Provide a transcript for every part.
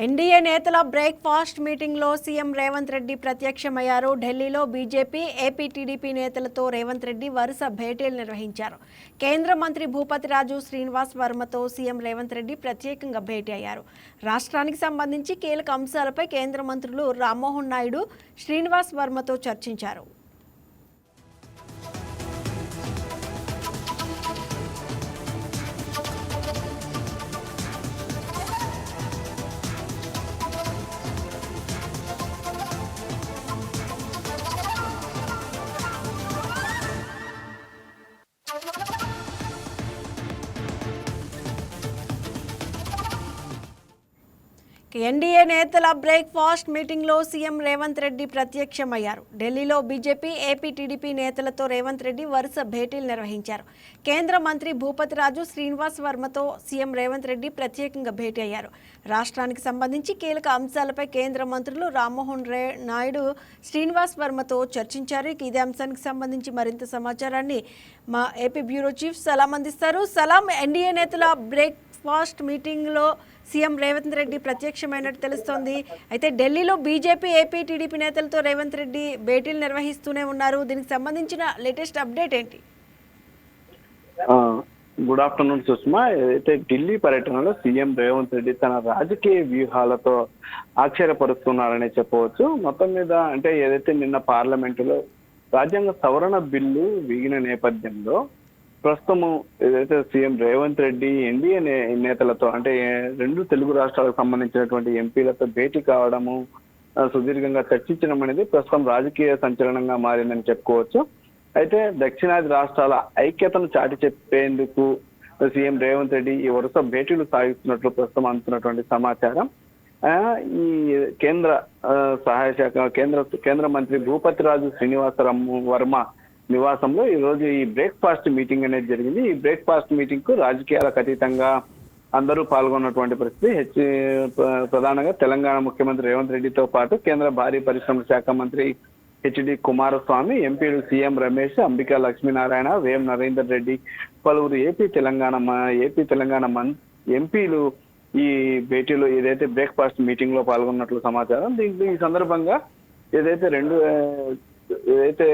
NDA నేతల breakfast మీటింగ్లో CM Revanth Reddy ప్రత్యక్షమయ్యారు. ఢిల్లీలో బీజేపీ, ఏపీ టీడీపీ నేతలతో రేవంత్ రెడ్డి వరుస భేటీలు నిర్వహించారు. కేంద్ర మంత్రి భూపతిరాజు శ్రీనివాస్ వర్మతో సీఎం రేవంత్ రెడ్డి ప్రత్యేకంగా భేటీ అయ్యారు. రాష్ట్రానికి సంబంధించి కీలక అంశాలపై కేంద్ర మంత్రులు రామ్మోహన్ నాయుడు, శ్రీనివాస్ వర్మతో చర్చించారు. ఎన్డీఏ నేతల బ్రేక్ఫాస్ట్ మీటింగ్లో సీఎం రేవంత్ రెడ్డి ప్రత్యక్షమయ్యారు. ఢిల్లీలో బీజేపీ, ఏపీ టీడీపీ నేతలతో రేవంత్ రెడ్డి వరుస భేటీలు నిర్వహించారు. కేంద్ర మంత్రి భూపతిరాజు శ్రీనివాస్ వర్మతో సీఎం రేవంత్ రెడ్డి ప్రత్యేకంగా భేటీ అయ్యారు. రాష్ట్రానికి సంబంధించి కీలక అంశాలపై కేంద్ర మంత్రులు రామ్మోహన్ నాయుడు, శ్రీనివాస్ వర్మతో చర్చించారు. ఇదే అంశానికి సంబంధించి మరింత సమాచారాన్ని మా ఏపీ బ్యూరో చీఫ్ సలాం అందిస్తారు. సలాం, ఎన్డీఏ నేతల బ్రేక్ఫాస్ట్ మీటింగ్లో సీఎం రేవంత్ రెడ్డి ప్రత్యక్షమైనట్టు తెలుస్తోంది. అయితే ఢిల్లీలో బీజేపీ, ఏపీ టీడీపీ నేతలతో రేవంత్ రెడ్డి భేటీలు నిర్వహిస్తూనే ఉన్నారు. దీనికి సంబంధించిన లేటెస్ట్ అప్డేట్ ఏంటి? Good afternoon Sushma. ఏదైతే ఢిల్లీ పర్యటనలో సీఎం రేవంత్ రెడ్డి తన రాజకీయ వ్యూహాలతో ఆశ్చర్యపరుస్తున్నారని చెప్పవచ్చు. మొత్తం మీద అంటే ఏదైతే నిన్న పార్లమెంటులో రాజ్యాంగ సవరణ బిల్లు వీగిన నేపథ్యంలో ప్రస్తుతము ఏదైతే సీఎం రేవంత్ రెడ్డి ఎన్డీఏ నేతలతో అంటే రెండు తెలుగు రాష్ట్రాలకు సంబంధించినటువంటి ఎంపీలతో భేటీ కావడము, సుదీర్ఘంగా చర్చించడం అనేది ప్రస్తుతం రాజకీయ సంచలనంగా మారిందని చెప్పుకోవచ్చు. అయితే దక్షిణాది రాష్ట్రాల ఐక్యతను చాటి చెప్పేందుకు సీఎం రేవంత్ రెడ్డి ఈ వరుస భేటీలు సాగిస్తున్నట్లు ప్రస్తుతం అందుతున్నటువంటి సమాచారం. ఈ కేంద్ర సహాయ శాఖ కేంద్ర మంత్రి భూపతిరాజు శ్రీనివాస వర్మ నివాసంలో ఈ రోజు ఈ బ్రేక్ఫాస్ట్ మీటింగ్ అనేది జరిగింది. ఈ బ్రేక్ఫాస్ట్ మీటింగ్ కు రాజకీయాలకు అతీతంగా అందరూ పాల్గొన్నటువంటి పరిస్థితి. ప్రధానంగా తెలంగాణ ముఖ్యమంత్రి రేవంత్ రెడ్డితో పాటు కేంద్ర భారీ పరిశ్రమల శాఖ మంత్రి హెచ్డి కుమారస్వామి, ఎంపీలు సీఎం రమేష్, అంబికా లక్ష్మీనారాయణ, వేం నరేందర్ రెడ్డి, పలువురు ఏపీ తెలంగాణ ఎంపీలు ఈ భేటీలో ఏదైతే బ్రేక్ఫాస్ట్ మీటింగ్ లో పాల్గొన్నట్లు సమాచారం. దీంట్లో ఈ సందర్భంగా ఏదైతే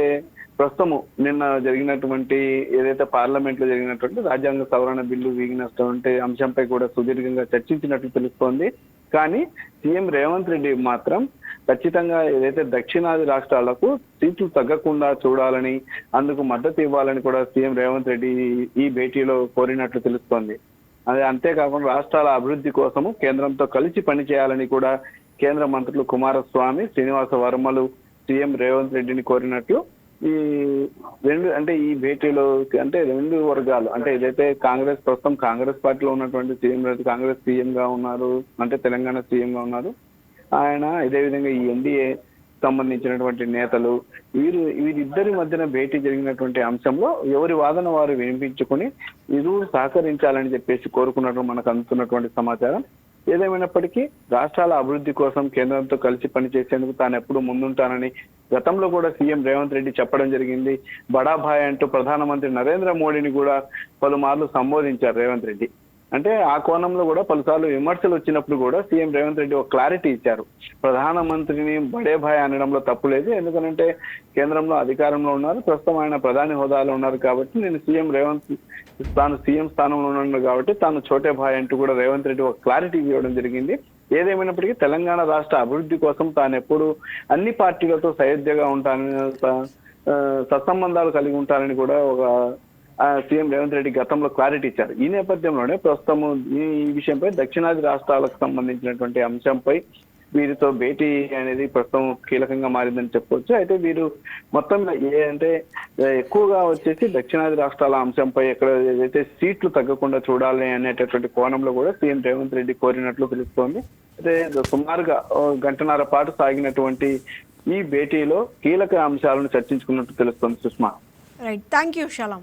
ప్రస్తుతము నిన్న జరిగినటువంటి ఏదైతే పార్లమెంట్ లో జరిగినటువంటి రాజ్యాంగ సవరణ బిల్లు వీగినటువంటి అంశంపై కూడా సుదీర్ఘంగా చర్చించినట్లు తెలుస్తోంది. కానీ సీఎం రేవంత్ రెడ్డి మాత్రం ఖచ్చితంగా ఏదైతే దక్షిణాది రాష్ట్రాలకు సీట్లు తగ్గకుండా చూడాలని, అందుకు మద్దతు ఇవ్వాలని కూడా సీఎం రేవంత్ రెడ్డి ఈ భేటీలో కోరినట్లు తెలుస్తోంది. అదే అంతేకాకుండా రాష్ట్రాల అభివృద్ధి కోసము కేంద్రంతో కలిసి పనిచేయాలని కూడా కేంద్ర మంత్రులు కుమారస్వామి, శ్రీనివాస వర్మలు సీఎం రేవంత్ రెడ్డిని కోరినట్లు ఈ భేటీలో అంటే రెండు వర్గాలు అంటే ఏదైతే ప్రస్తుతం కాంగ్రెస్ పార్టీలో ఉన్నటువంటి కాంగ్రెస్ సీఎం గా ఉన్నారు, అంటే తెలంగాణ సీఎం గా ఉన్నారు ఆయన. ఇదే విధంగా ఈ ఎన్డీఏ సంబంధించినటువంటి నేతలు వీరిద్దరి మధ్యన భేటీ జరిగినటువంటి అంశంలో ఎవరి వాదన వారు వినిపించుకుని ఇరువురు సహకరించాలని చెప్పేసి కోరుకున్నట్టు మనకు అందుతున్నటువంటి సమాచారం. ఏదేమైనప్పటికీ రాష్ట్రాల అభివృద్ధి కోసం కేంద్రంతో కలిసి పనిచేసేందుకు తాను ఎప్పుడు ముందుంటానని గతంలో కూడా సీఎం రేవంత్ రెడ్డి చెప్పడం జరిగింది. బడాభాయ్ అంటూ ప్రధానమంత్రి నరేంద్ర మోడీని కూడా పలుమార్లు సంబోధించారు రేవంత్ రెడ్డి. అంటే ఆ కోణంలో కూడా పలుసార్లు విమర్శలు వచ్చినప్పుడు కూడా సీఎం రేవంత్ రెడ్డి ఒక క్లారిటీ ఇచ్చారు. ప్రధానమంత్రిని బడేభాయ్ అనడంలో తప్పు లేదు, ఎందుకంటే కేంద్రంలో అధికారంలో ఉన్నారు, ప్రస్తుతం ఆయన ప్రధాని హోదాలో ఉన్నారు కాబట్టి నేను తాను సీఎం స్థానంలో ఉన్నాను కాబట్టి తాను చోటే భాయ్ అంటూ కూడా రేవంత్ రెడ్డి ఒక క్లారిటీ ఇవ్వడం జరిగింది. ఏదేమైనప్పటికీ తెలంగాణ రాష్ట్ర అభివృద్ధి కోసం తాను ఎప్పుడు అన్ని పార్టీలతో సయోధ్యగా ఉంటానని, సత్సంబంధాలు కలిగి ఉంటానని కూడా ఒక సీఎం రేవంత్ రెడ్డి గతంలో క్లారిటీ ఇచ్చారు. ఈ నేపథ్యంలోనే ప్రస్తుతం ఈ విషయంపై దక్షిణాది రాష్ట్రాలకు సంబంధించినటువంటి అంశంపై వీరితో భేటీ అనేది ప్రస్తుతం కీలకంగా మారిందని చెప్పవచ్చు. అయితే వీరు మొత్తం ఎక్కువగా వచ్చేసి దక్షిణాది రాష్ట్రాల అంశంపై ఎక్కడ ఏదైతే సీట్లు తగ్గకుండా చూడాలి అనేటటువంటి కోణంలో కూడా సీఎం రేవంత్ రెడ్డి కోరినట్లు తెలుస్తోంది. అయితే సుమారుగా గంటన్నర పాటు సాగినటువంటి ఈ భేటీలో కీలక అంశాలను చర్చించుకున్నట్టు తెలుస్తోంది. Sushma, right, thank you షలాం.